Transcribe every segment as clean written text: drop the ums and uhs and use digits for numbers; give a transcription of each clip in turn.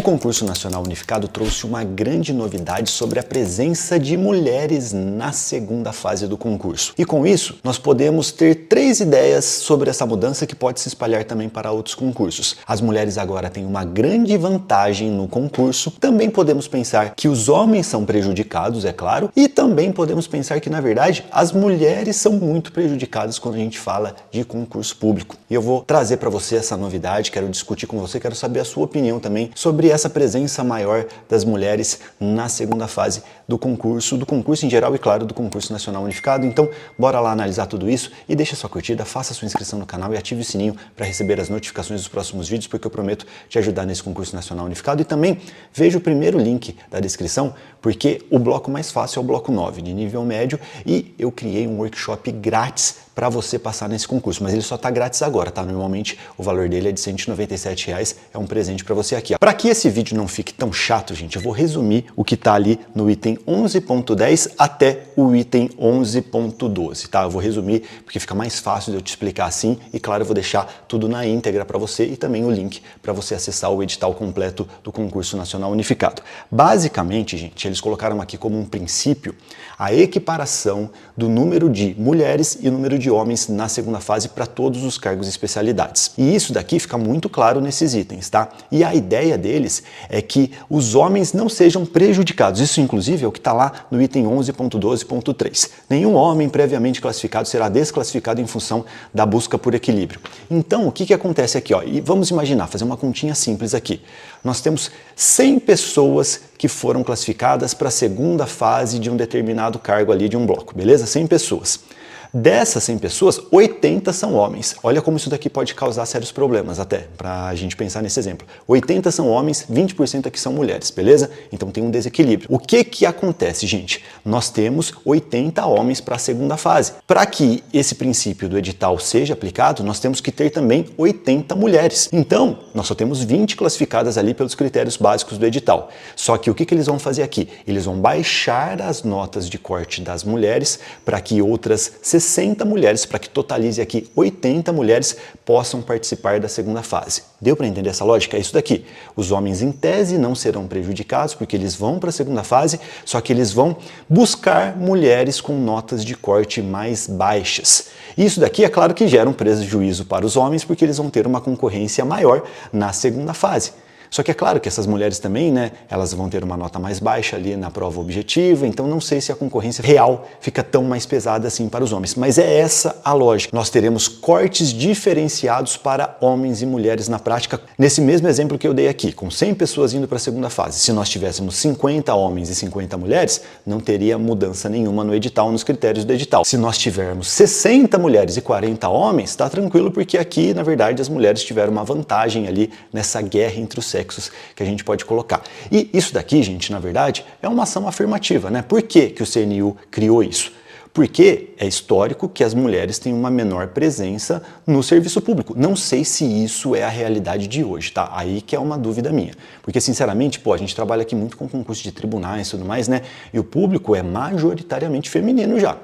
concurso nacional unificado trouxe uma grande novidade sobre a presença de mulheres na segunda fase do concurso. E com isso, nós podemos ter 3 ideias sobre essa mudança que pode se espalhar também para outros concursos. As mulheres agora têm uma grande vantagem no concurso. Também podemos pensar que os homens são prejudicados, é claro, e também podemos pensar que, na verdade, as mulheres são muito prejudicadas quando a gente fala de concurso público. E eu vou trazer para você essa novidade, quero discutir com você, quero saber a sua opinião também sobre essa presença maior das mulheres na segunda fase do concurso em geral e, claro, do concurso nacional unificado. Então, bora lá analisar tudo isso e deixa sua curtida, faça sua inscrição no canal e ative o sininho para receber as notificações dos próximos vídeos, porque eu prometo te ajudar nesse concurso nacional unificado. E também veja o primeiro link da descrição, porque o bloco mais fácil é o bloco 9, de nível médio, e eu criei um workshop grátis para você passar nesse concurso, mas ele só está grátis agora, tá? Normalmente o valor dele é de R$ 197, é um presente para você aqui. Para que esse vídeo não fique tão chato, gente, eu vou resumir o que está ali no item 11.10 até o item 11.12, tá? Eu vou resumir porque fica mais fácil de eu te explicar assim e, claro, eu vou deixar tudo na íntegra para você e também o link para você acessar o edital completo do concurso nacional unificado. Basicamente, gente, eles colocaram aqui como um princípio a equiparação do número de mulheres e número de homens na segunda fase para todos os cargos e especialidades. E isso daqui fica muito claro nesses itens, tá? E a ideia deles é que os homens não sejam prejudicados. Isso, inclusive, é o que está lá no item 11.12.3. Nenhum homem previamente classificado será desclassificado em função da busca por equilíbrio. Então, o que acontece aqui, ó? E vamos imaginar, fazer uma continha simples aqui. Nós temos 100 pessoas que foram classificadas para a segunda fase de um determinado cargo ali de um bloco, beleza? 100 pessoas. Dessas 100 pessoas, 80 são homens. Olha como isso daqui pode causar sérios problemas até, para a gente pensar nesse exemplo. 80 são homens, 20% aqui são mulheres, beleza? Então tem um desequilíbrio. O que acontece, gente? Nós temos 80 homens para a segunda fase. Para que esse princípio do edital seja aplicado, nós temos que ter também 80 mulheres. Então, nós só temos 20 classificadas ali pelos critérios básicos do edital. Só que o que eles vão fazer aqui? Eles vão baixar as notas de corte das mulheres para que outras 60 mulheres, para que totalize aqui 80 mulheres, possam participar da segunda fase. Deu para entender essa lógica? É isso daqui. Os homens, em tese, não serão prejudicados, porque eles vão para a segunda fase, só que eles vão buscar mulheres com notas de corte mais baixas. Isso daqui, é claro que gera um prejuízo para os homens, porque eles vão ter uma concorrência maior na segunda fase. Só que é claro que essas mulheres também, né, elas vão ter uma nota mais baixa ali na prova objetiva, então não sei se a concorrência real fica tão mais pesada assim para os homens. Mas é essa a lógica. Nós teremos cortes diferenciados para homens e mulheres na prática. Nesse mesmo exemplo que eu dei aqui, com 100 pessoas indo para a segunda fase, se nós tivéssemos 50 homens e 50 mulheres, não teria mudança nenhuma no edital, nos critérios do edital. Se nós tivermos 60 mulheres e 40 homens, está tranquilo, porque aqui, na verdade, as mulheres tiveram uma vantagem ali nessa guerra entre os sexos que a gente pode colocar. E isso daqui, gente, na verdade, é uma ação afirmativa, né? Por que o CNU criou isso? Porque é histórico que as mulheres têm uma menor presença no serviço público. Não sei se isso é a realidade de hoje, tá? Aí que é uma dúvida minha. Porque, sinceramente, a gente trabalha aqui muito com concurso de tribunais e tudo mais, né? E o público é majoritariamente feminino já.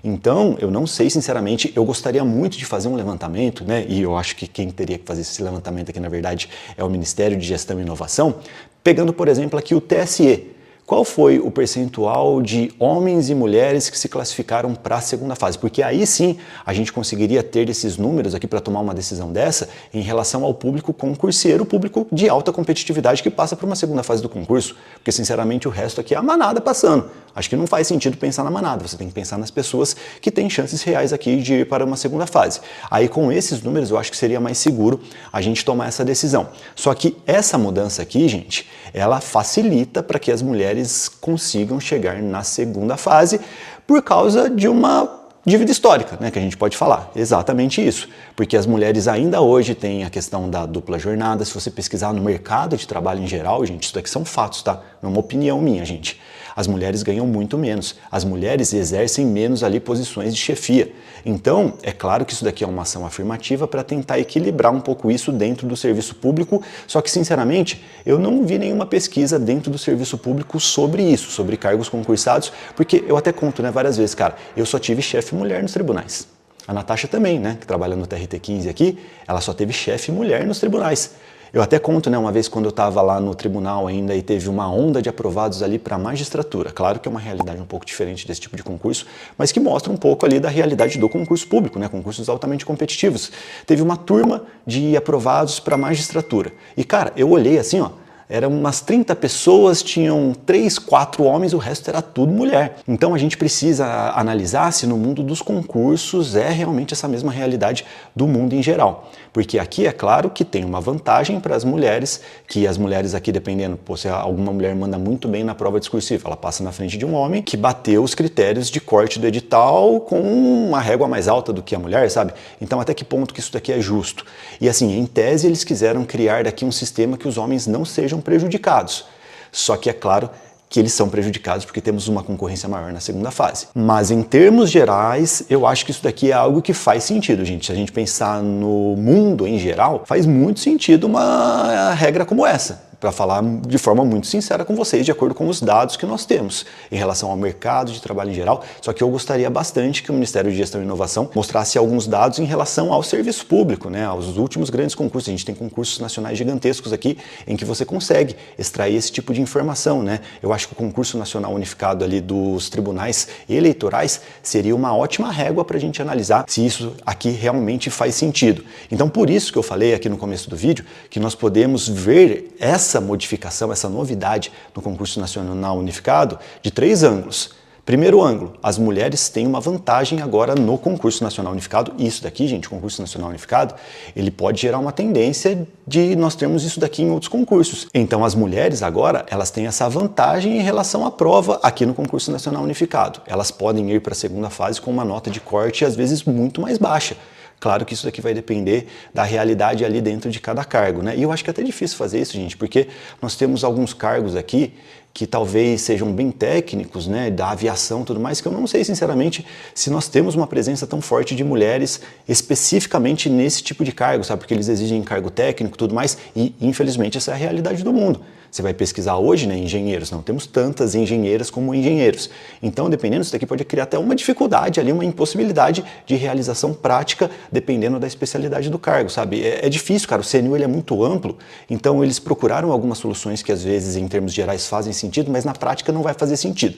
Então, eu não sei, sinceramente, eu gostaria muito de fazer um levantamento, né? E eu acho que quem teria que fazer esse levantamento aqui, na verdade, é o Ministério de Gestão e Inovação, pegando, por exemplo, aqui o TSE. Qual foi o percentual de homens e mulheres que se classificaram para a segunda fase? Porque aí sim a gente conseguiria ter esses números aqui para tomar uma decisão dessa em relação ao público concurseiro, público de alta competitividade que passa para uma segunda fase do concurso. Porque, sinceramente, o resto aqui é a manada passando. Acho que não faz sentido pensar na manada, você tem que pensar nas pessoas que têm chances reais aqui de ir para uma segunda fase. Aí, com esses números, eu acho que seria mais seguro a gente tomar essa decisão. Só que essa mudança aqui, gente, ela facilita para que as mulheres consigam chegar na segunda fase por causa de uma dívida histórica, né, que a gente pode falar. Exatamente isso. Porque as mulheres ainda hoje têm a questão da dupla jornada. Se você pesquisar no mercado de trabalho em geral, gente, isso daqui são fatos, tá? Não é uma opinião minha, gente. As mulheres ganham muito menos. As mulheres exercem menos ali posições de chefia. Então, é claro que isso daqui é uma ação afirmativa para tentar equilibrar um pouco isso dentro do serviço público, só que, sinceramente, eu não vi nenhuma pesquisa dentro do serviço público sobre isso, sobre cargos concursados, porque eu até conto, né, várias vezes, cara, eu só tive chefe mulher nos tribunais. A Natasha também, né, que trabalha no TRT15 aqui, ela só teve chefe mulher nos tribunais. Eu até conto, né, uma vez quando eu estava lá no tribunal ainda e teve uma onda de aprovados ali para a magistratura. Claro que é uma realidade um pouco diferente desse tipo de concurso, mas que mostra um pouco ali da realidade do concurso público, né, concursos altamente competitivos. Teve uma turma de aprovados para a magistratura. E cara, eu olhei assim, ó, eram umas 30 pessoas, tinham 3, 4 homens, o resto era tudo mulher. Então a gente precisa analisar se no mundo dos concursos é realmente essa mesma realidade do mundo em geral. Porque aqui é claro que tem uma vantagem para as mulheres, que as mulheres aqui, dependendo, se alguma mulher manda muito bem na prova discursiva, ela passa na frente de um homem que bateu os critérios de corte do edital com uma régua mais alta do que a mulher, sabe? Então até que ponto que isso daqui é justo? E assim, em tese eles quiseram criar daqui um sistema que os homens não sejam prejudicados. Só que é claro que eles são prejudicados porque temos uma concorrência maior na segunda fase. Mas em termos gerais, eu acho que isso daqui é algo que faz sentido, gente. Se a gente pensar no mundo em geral, faz muito sentido uma regra como essa. Para falar de forma muito sincera com vocês, de acordo com os dados que nós temos em relação ao mercado de trabalho em geral. Só que eu gostaria bastante que o Ministério de Gestão e Inovação mostrasse alguns dados em relação ao serviço público, né, aos últimos grandes concursos. A gente tem concursos nacionais gigantescos aqui em que você consegue extrair esse tipo de informação, né? Eu acho que o concurso nacional unificado ali dos tribunais eleitorais seria uma ótima régua para a gente analisar se isso aqui realmente faz sentido. Então, por isso que eu falei aqui no começo do vídeo que nós podemos ver essa modificação, essa novidade no concurso nacional unificado de 3 ângulos. Primeiro ângulo, as mulheres têm uma vantagem agora no concurso nacional unificado. E isso daqui, gente, o concurso nacional unificado, ele pode gerar uma tendência de nós termos isso daqui em outros concursos. Então as mulheres agora, elas têm essa vantagem em relação à prova aqui no concurso nacional unificado. Elas podem ir para a segunda fase com uma nota de corte às vezes muito mais baixa. Claro que isso daqui vai depender da realidade ali dentro de cada cargo, né? E eu acho que é até difícil fazer isso, gente, porque nós temos alguns cargos aqui que talvez sejam bem técnicos, né, da aviação e tudo mais, que eu não sei, sinceramente, se nós temos uma presença tão forte de mulheres especificamente nesse tipo de cargo, sabe? Porque eles exigem cargo técnico e tudo mais, e infelizmente essa é a realidade do mundo. Você vai pesquisar hoje, né, engenheiros, não temos tantas engenheiras como engenheiros. Então, dependendo, isso daqui pode criar até uma dificuldade ali, uma impossibilidade de realização prática, dependendo da especialidade do cargo, sabe? É difícil, cara, o CNU ele é muito amplo, então eles procuraram algumas soluções que às vezes, em termos gerais, fazem sentido, mas na prática não vai fazer sentido.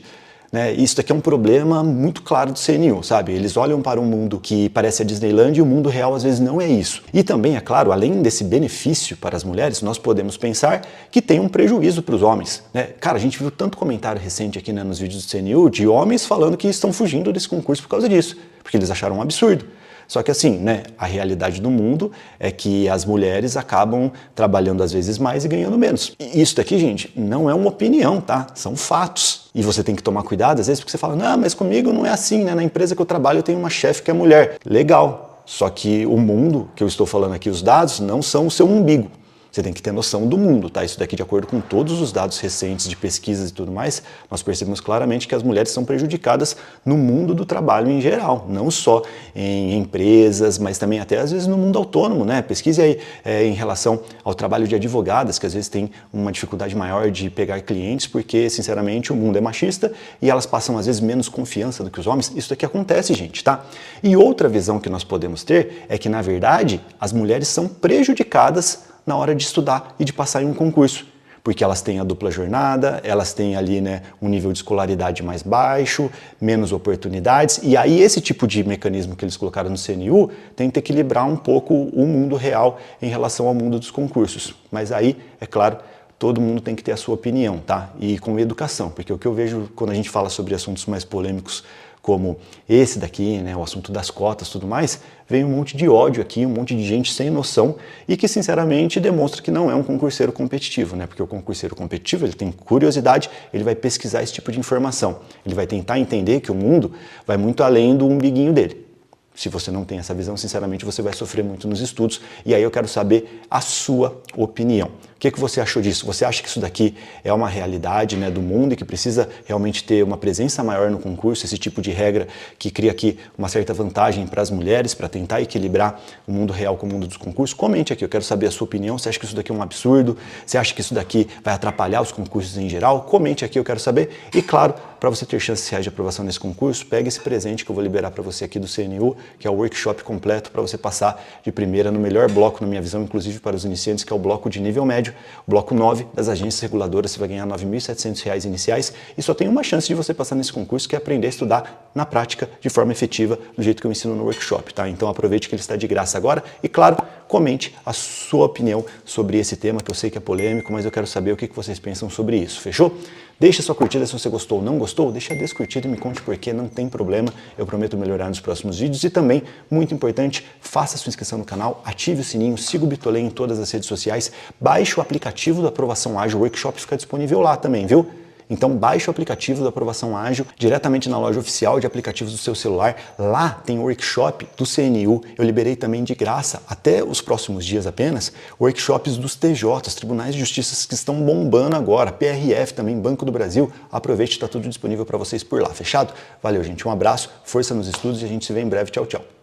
Isso daqui é um problema muito claro do CNU, sabe? Eles olham para um mundo que parece a Disneyland e o mundo real às vezes não é isso. E também, é claro, além desse benefício para as mulheres, nós podemos pensar que tem um prejuízo para os homens, né? Cara, a gente viu tanto comentário recente aqui, né, nos vídeos do CNU de homens falando que estão fugindo desse concurso por causa disso, porque eles acharam um absurdo. Só que assim, né, a realidade do mundo é que as mulheres acabam trabalhando às vezes mais e ganhando menos. E isso daqui, gente, não é uma opinião, tá? São fatos. E você tem que tomar cuidado, às vezes, porque você fala, não, mas comigo não é assim, né? Na empresa que eu trabalho eu tenho uma chefe que é mulher. Legal. Só que o mundo que eu estou falando aqui, os dados, não são o seu umbigo. Você tem que ter noção do mundo, tá? Isso daqui, de acordo com todos os dados recentes de pesquisas e tudo mais, nós percebemos claramente que as mulheres são prejudicadas no mundo do trabalho em geral, não só em empresas, mas também até às vezes no mundo autônomo, né? Pesquise aí em relação ao trabalho de advogadas, que às vezes tem uma dificuldade maior de pegar clientes, porque, sinceramente, o mundo é machista e elas passam às vezes menos confiança do que os homens. Isso daqui acontece, gente, tá? E outra visão que nós podemos ter é que, na verdade, as mulheres são prejudicadas na hora de estudar e de passar em um concurso, porque elas têm a dupla jornada, elas têm ali, né, um nível de escolaridade mais baixo, menos oportunidades, e aí esse tipo de mecanismo que eles colocaram no CNU tenta equilibrar um pouco o mundo real em relação ao mundo dos concursos. Mas aí, é claro, todo mundo tem que ter a sua opinião, tá? E com educação, porque o que eu vejo quando a gente fala sobre assuntos mais polêmicos como esse daqui, né, o assunto das cotas e tudo mais, vem um monte de ódio aqui, um monte de gente sem noção e que, sinceramente, demonstra que não é um concurseiro competitivo, né? Porque o concurseiro competitivo, ele tem curiosidade, ele vai pesquisar esse tipo de informação, ele vai tentar entender que o mundo vai muito além do umbiguinho dele. Se você não tem essa visão, sinceramente, você vai sofrer muito nos estudos. E aí eu quero saber a sua opinião. O que você achou disso? Você acha que isso daqui é uma realidade, né, do mundo e que precisa realmente ter uma presença maior no concurso, esse tipo de regra que cria aqui uma certa vantagem para as mulheres, para tentar equilibrar o mundo real com o mundo dos concursos? Comente aqui, eu quero saber a sua opinião. Você acha que isso daqui é um absurdo? Você acha que isso daqui vai atrapalhar os concursos em geral? Comente aqui, eu quero saber. E claro, para você ter chances reais de aprovação nesse concurso, pegue esse presente que eu vou liberar para você aqui do CNU, que é o workshop completo para você passar de primeira no melhor bloco, na minha visão, inclusive para os iniciantes, que é o bloco de nível médio, o bloco 9 das agências reguladoras. Você vai ganhar R$ 9.700 iniciais e só tem uma chance de você passar nesse concurso, que é aprender a estudar na prática, de forma efetiva, do jeito que eu ensino no workshop, tá? Então aproveite que ele está de graça agora e, claro, comente a sua opinião sobre esse tema, que eu sei que é polêmico, mas eu quero saber o que vocês pensam sobre isso, fechou? Deixa sua curtida se você gostou ou não gostou, deixa a descurtida e me conte por quê, não tem problema, eu prometo melhorar nos próximos vídeos. E também, muito importante, faça sua inscrição no canal, ative o sininho, siga o Bitolê em todas as redes sociais, baixe o aplicativo da Aprovação Ágil, o workshop fica disponível lá também, viu? Então baixe o aplicativo da Aprovação Ágil diretamente na loja oficial de aplicativos do seu celular. Lá tem o workshop do CNU. Eu liberei também de graça, até os próximos dias apenas, workshops dos TJs, Tribunais de Justiça, que estão bombando agora. PRF também, Banco do Brasil. Aproveite, está tudo disponível para vocês por lá. Fechado? Valeu, gente. Um abraço, força nos estudos e a gente se vê em breve. Tchau, tchau.